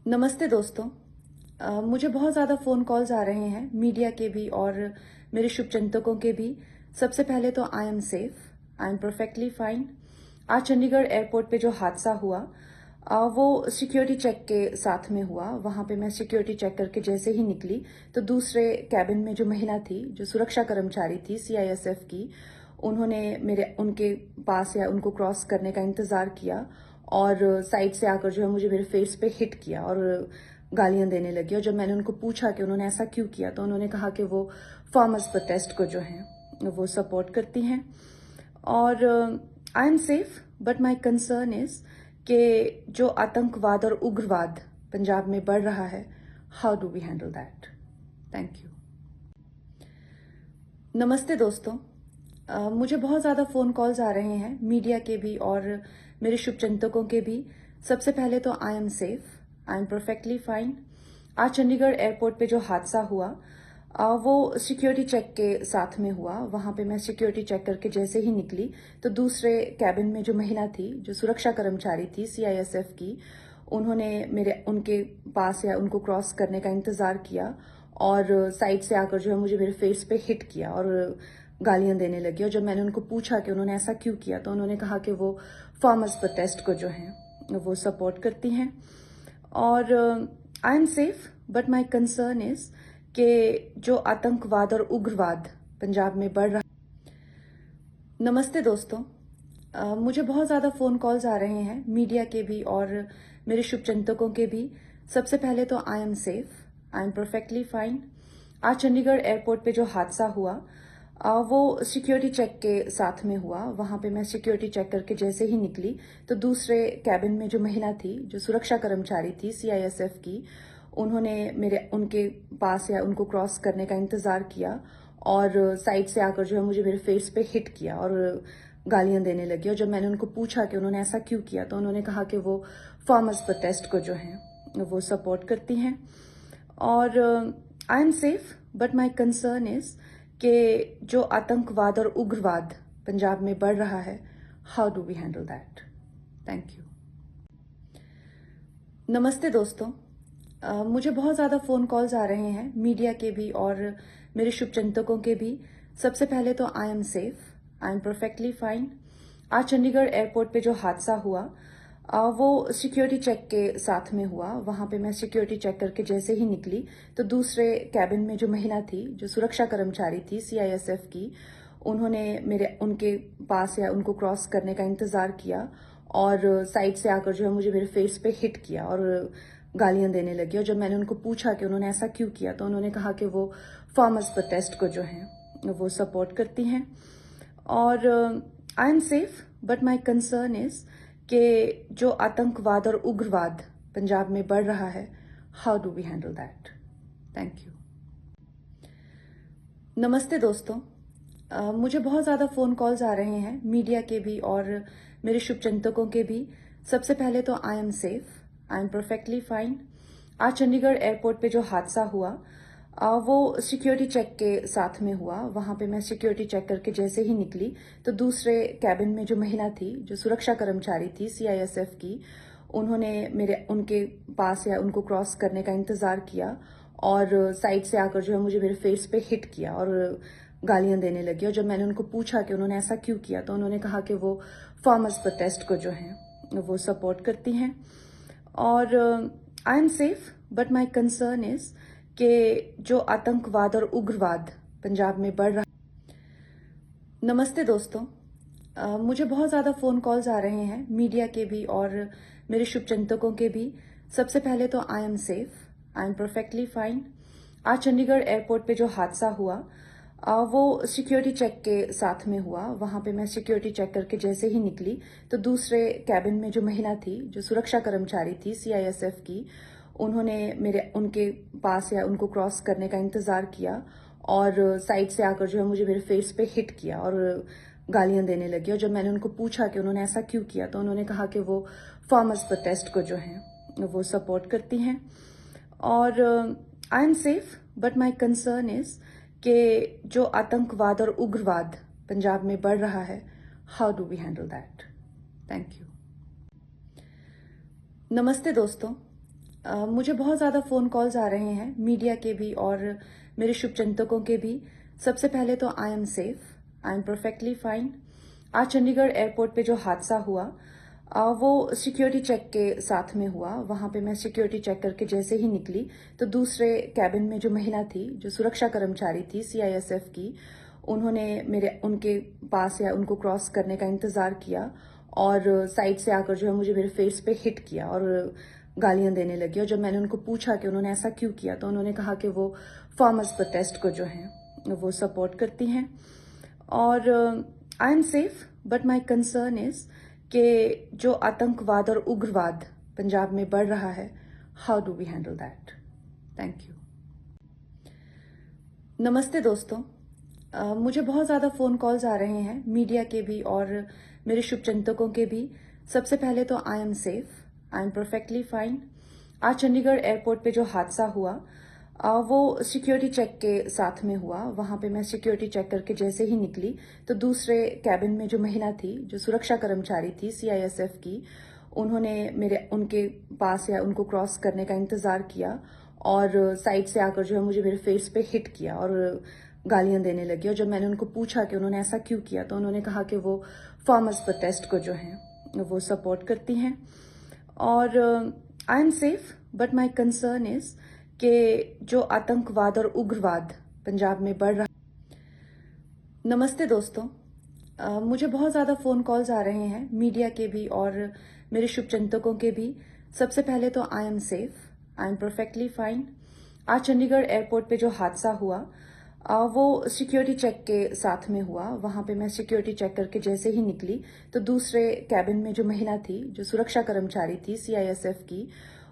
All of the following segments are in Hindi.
नमस्ते दोस्तों। मुझे बहुत ज़्यादा फ़ोन कॉल्स आ रहे हैं, मीडिया के भी और मेरे शुभचिंतकों के भी। सबसे पहले तो I am safe, I am perfectly fine. आज चंडीगढ़ एयरपोर्ट पे जो हादसा हुआ वो सिक्योरिटी चेक के साथ में हुआ। वहाँ पे मैं सिक्योरिटी चेक करके जैसे ही निकली तो दूसरे कैबिन में जो महिला थी, जो सुरक्षा कर्मचारी थी सीआईएसएफ की, उन्होंने उनके पास या उनको क्रॉस करने का इंतज़ार किया और साइड से आकर जो है मुझे मेरे फेस पे हिट किया और गालियां देने लगी। और जब मैंने उनको पूछा कि उन्होंने ऐसा क्यों किया तो उन्होंने कहा कि वो फार्मर्स प्रोटेस्ट को जो है वो सपोर्ट करती हैं। और I am safe but my concern is कि जो आतंकवाद और उग्रवाद पंजाब में बढ़ रहा है, how do we handle that. Thank you. नमस्ते दोस्तों। मुझे बहुत ज़्यादा फ़ोन कॉल्स आ रहे हैं, मीडिया के भी और मेरे शुभचिंतकों के भी। सबसे पहले तो I am safe, I am perfectly fine. आज चंडीगढ़ एयरपोर्ट पे जो हादसा हुआ वो सिक्योरिटी चेक के साथ में हुआ। वहाँ पे मैं सिक्योरिटी चेक करके जैसे ही निकली तो दूसरे कैबिन में जो महिला थी, जो सुरक्षा कर्मचारी थी सीआईएसएफ की, उनके पास या उनको क्रॉस करने का इंतज़ार किया और साइड से आकर जो है मुझे मेरे फेस पे हिट किया और गालियां देने लगी। और जब मैंने उनको पूछा कि उन्होंने ऐसा क्यों किया तो उन्होंने कहा कि वो फार्मर्स प्रोटेस्ट को जो है वो सपोर्ट करती हैं। और I am safe but my concern is कि जो आतंकवाद और उग्रवाद पंजाब में बढ़ रहा। नमस्ते दोस्तों। मुझे बहुत ज़्यादा फ़ोन कॉल्स आ रहे हैं, मीडिया के भी और मेरे शुभचिंतकों के भी। सबसे पहले तो I am safe, I am perfectly fine. आज चंडीगढ़ एयरपोर्ट पे जो हादसा हुआ वो सिक्योरिटी चेक के साथ में हुआ। वहाँ पे मैं सिक्योरिटी चेक करके जैसे ही निकली तो दूसरे कैबिन में जो महिला थी, जो सुरक्षा कर्मचारी थी सीआईएसएफ की, उनके पास या उनको क्रॉस करने का इंतज़ार किया और साइड से आकर जो है मुझे मेरे फेस पे हिट किया और गालियां देने लगी। और जब मैंने उनको पूछा कि उन्होंने ऐसा क्यों किया तो उन्होंने कहा कि वो फार्मर्स प्रोटेस्ट को जो है वो सपोर्ट करती हैं। और I am safe but my concern is कि जो आतंकवाद और उग्रवाद पंजाब में बढ़ रहा है, how do we handle that. Thank you. नमस्ते दोस्तों। मुझे बहुत ज़्यादा फ़ोन कॉल्स आ रहे हैं, मीडिया के भी और मेरे शुभचिंतकों के भी। सबसे पहले तो I am safe, I am perfectly fine. आज चंडीगढ़ एयरपोर्ट पे जो हादसा हुआ वो सिक्योरिटी चेक के साथ में हुआ। वहाँ पे मैं सिक्योरिटी चेक करके जैसे ही निकली तो दूसरे कैबिन में जो महिला थी, जो सुरक्षा कर्मचारी थी सीआईएसएफ की, उनके पास या उनको क्रॉस करने का इंतज़ार किया और साइड से आकर जो है मुझे मेरे फेस पे हिट किया और गालियां देने लगी। और जब मैंने उनको पूछा कि उन्होंने ऐसा क्यों किया तो उन्होंने कहा कि वो फार्मर्स प्रोटेस्ट को जो है वो सपोर्ट करती हैं। और I am safe but my concern is कि जो आतंकवाद और उग्रवाद पंजाब में बढ़ रहा है, how do we handle that. Thank you. नमस्ते दोस्तों। मुझे बहुत ज़्यादा फ़ोन कॉल्स आ रहे हैं, मीडिया के भी और मेरे शुभचिंतकों के भी। सबसे पहले तो I am safe, I am perfectly fine. आज चंडीगढ़ एयरपोर्ट पे जो हादसा हुआ वो सिक्योरिटी चेक के साथ में हुआ। वहाँ पे मैं सिक्योरिटी चेक करके जैसे ही निकली तो दूसरे कैबिन में जो महिला थी, जो सुरक्षा कर्मचारी थी सीआईएसएफ की, उनके पास या उनको क्रॉस करने का इंतज़ार किया और साइड से आकर जो है मुझे मेरे फेस पे हिट किया और गालियां देने लगी। और जब मैंने उनको पूछा कि उन्होंने ऐसा क्यों किया तो उन्होंने कहा कि वो फार्मर्स प्रोटेस्ट को जो है वो सपोर्ट करती हैं। और I am safe but my concern is कि जो आतंकवाद और उग्रवाद पंजाब में बढ़ रहा। नमस्ते दोस्तों। मुझे बहुत ज़्यादा फ़ोन कॉल्स आ रहे हैं, मीडिया के भी और मेरे शुभचिंतकों के भी। सबसे पहले तो I am safe, I am perfectly fine. आज चंडीगढ़ एयरपोर्ट पे जो हादसा हुआ वो सिक्योरिटी चेक के साथ में हुआ। वहाँ पे मैं सिक्योरिटी चेक करके जैसे ही निकली तो दूसरे कैबिन में जो महिला थी, जो सुरक्षा कर्मचारी थी सीआईएसएफ की, उनके पास या उनको क्रॉस करने का इंतज़ार किया और साइड से आकर जो है मुझे मेरे फेस पे हिट किया और गालियां देने लगी। और जब मैंने उनको पूछा कि उन्होंने ऐसा क्यों किया तो उन्होंने कहा कि वो फार्मर्स प्रोटेस्ट को जो है वो सपोर्ट करती हैं। और I am safe but my concern is कि जो आतंकवाद और उग्रवाद पंजाब में बढ़ रहा है, how do we handle that. Thank you. नमस्ते दोस्तों। मुझे बहुत ज़्यादा फ़ोन कॉल्स आ रहे हैं मीडिया के भी और मेरे शुभचिंतकों के भी। सबसे पहले तो I am safe, I am perfectly fine. आज चंडीगढ़ एयरपोर्ट पे जो हादसा हुआ वो सिक्योरिटी चेक के साथ में हुआ। वहाँ पे मैं सिक्योरिटी चेक करके जैसे ही निकली तो दूसरे कैबिन में जो महिला थी, जो सुरक्षा कर्मचारी थी सीआईएसएफ की, उन्होंने उनके पास या उनको क्रॉस करने का इंतज़ार किया और साइड से आकर जो है मुझे मेरे फेस पे हिट किया और गालियां देने लगी। और जब मैंने उनको पूछा कि उन्होंने ऐसा क्यों किया तो उन्होंने कहा कि वो फार्मर्स प्रोटेस्ट को जो है वो सपोर्ट करती हैं। और I am safe but my concern is कि जो आतंकवाद और उग्रवाद पंजाब में बढ़ रहा है, how do we handle that. Thank you. नमस्ते दोस्तों। मुझे बहुत ज़्यादा फ़ोन कॉल्स आ रहे हैं मीडिया के भी और मेरे शुभचिंतकों के भी। सबसे पहले तो I am safe, I am perfectly fine. आज चंडीगढ़ एयरपोर्ट पे जो हादसा हुआ वो सिक्योरिटी चेक के साथ में हुआ। वहाँ पे मैं सिक्योरिटी चेक करके जैसे ही निकली तो दूसरे कैबिन में जो महिला थी, जो सुरक्षा कर्मचारी थी सीआईएसएफ की, उन्होंने उनके पास या उनको क्रॉस करने का इंतज़ार किया और साइड से आकर जो है मुझे मेरे फेस पे हिट किया और गालियां देने लगी। और जब मैंने उनको पूछा कि उन्होंने ऐसा क्यों किया तो उन्होंने कहा कि वो फार्मर्स प्रोटेस्ट को जो है वो सपोर्ट करती हैं। और I am safe but my concern is कि जो आतंकवाद और उग्रवाद पंजाब में बढ़ रहा। नमस्ते दोस्तों। मुझे बहुत ज़्यादा फ़ोन कॉल्स आ रहे हैं मीडिया के भी और मेरे शुभचिंतकों के भी। सबसे पहले तो I am safe, I am perfectly fine. आज चंडीगढ़ एयरपोर्ट पे जो हादसा हुआ वो सिक्योरिटी चेक के साथ में हुआ। वहाँ पे मैं सिक्योरिटी चेक करके जैसे ही निकली तो दूसरे कैबिन में जो महिला थी, जो सुरक्षा कर्मचारी थी सीआईएसएफ की,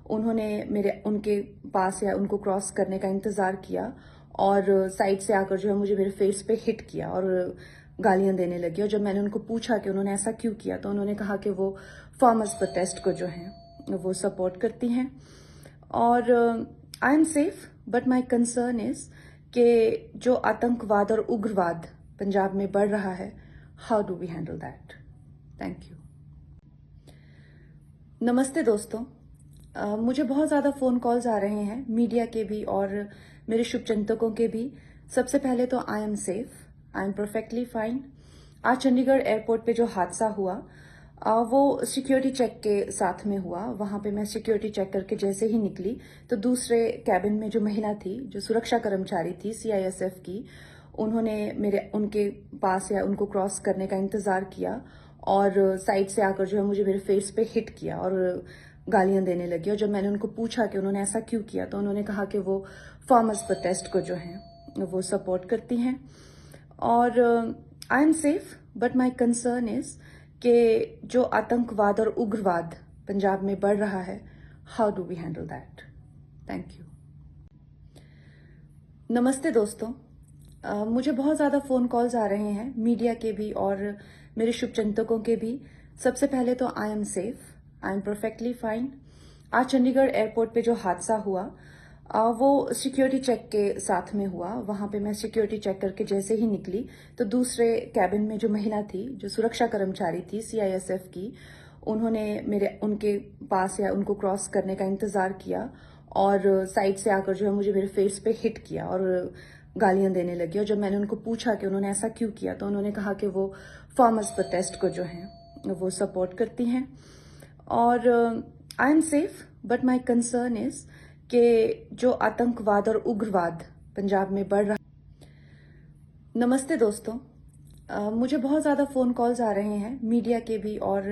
उनके पास या उनको क्रॉस करने का इंतज़ार किया और साइड से आकर जो है मुझे मेरे फेस पे हिट किया और गालियां देने लगी। और जब मैंने उनको पूछा कि उन्होंने ऐसा क्यों किया तो उन्होंने कहा कि वो फार्मर्स प्रोटेस्ट को जो है वो सपोर्ट करती हैं। और I am safe but my concern is कि जो आतंकवाद और उग्रवाद पंजाब में बढ़ रहा है, how do we handle that. Thank you. नमस्ते दोस्तों। मुझे बहुत ज़्यादा फ़ोन कॉल्स आ रहे हैं मीडिया के भी और मेरे शुभचिंतकों के भी। सबसे पहले तो I am safe, I am perfectly fine. आज चंडीगढ़ एयरपोर्ट पे जो हादसा हुआ वो सिक्योरिटी चेक के साथ में हुआ। वहाँ पे मैं सिक्योरिटी चेक करके जैसे ही निकली तो दूसरे कैबिन में जो महिला थी, जो सुरक्षा कर्मचारी थी सीआईएसएफ की, उनके पास या उनको क्रॉस करने का इंतज़ार किया और साइड से आकर जो है मुझे मेरे फेस पे हिट किया और गालियां देने लगी। और जब मैंने उनको पूछा कि उन्होंने ऐसा क्यों किया तो उन्होंने कहा कि वो फार्मर्स प्रोटेस्ट को जो है वो सपोर्ट करती हैं। और I am safe but my concern is कि जो आतंकवाद और उग्रवाद पंजाब में बढ़ रहा है, how do we handle that. Thank you. नमस्ते दोस्तों। मुझे बहुत ज़्यादा फ़ोन कॉल्स आ रहे हैं मीडिया के भी और मेरे शुभचिंतकों के भी। सबसे पहले तो I am safe, I am perfectly fine. आज चंडीगढ़ एयरपोर्ट पे जो हादसा हुआ वो सिक्योरिटी चेक के साथ में हुआ। वहाँ पे मैं सिक्योरिटी चेक करके जैसे ही निकली तो दूसरे कैबिन में जो महिला थी, जो सुरक्षा कर्मचारी थी सीआईएसएफ की, उनके पास या उनको क्रॉस करने का इंतज़ार किया और साइड से आकर जो है मुझे मेरे फेस पे हिट किया और गालियां देने लगी। और जब मैंने उनको पूछा कि उन्होंने ऐसा क्यों किया तो उन्होंने कहा कि वो फार्मर्स प्रोटेस्ट को जो है वो सपोर्ट करती हैं। और I am safe but my concern is कि जो आतंकवाद और उग्रवाद पंजाब में बढ़ रहा। नमस्ते दोस्तों। मुझे बहुत ज़्यादा फ़ोन कॉल्स आ रहे हैं मीडिया के भी और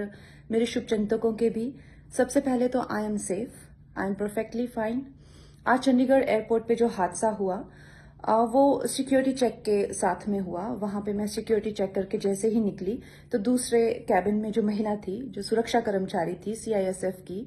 मेरे शुभचिंतकों के भी। सबसे पहले तो I am safe, I am perfectly fine. आज चंडीगढ़ एयरपोर्ट पे जो हादसा हुआ वो सिक्योरिटी चेक के साथ में हुआ। वहाँ पे मैं सिक्योरिटी चेक करके जैसे ही निकली तो दूसरे कैबिन में जो महिला थी, जो सुरक्षा कर्मचारी थी सीआईएसएफ की,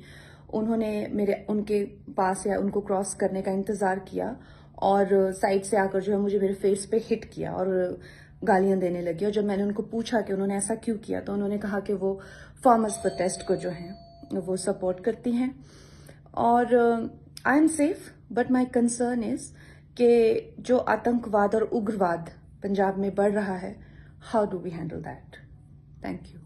उनके पास या उनको क्रॉस करने का इंतज़ार किया और साइड से आकर जो है मुझे मेरे फेस पे हिट किया और गालियां देने लगी। और जब मैंने उनको पूछा कि उन्होंने ऐसा क्यों किया तो उन्होंने कहा कि वो फार्मर्स प्रोटेस्ट को जो है वो सपोर्ट करती हैं। और I am safe but my concern is कि जो आतंकवाद और उग्रवाद पंजाब में बढ़ रहा है, how do we handle that. Thank you.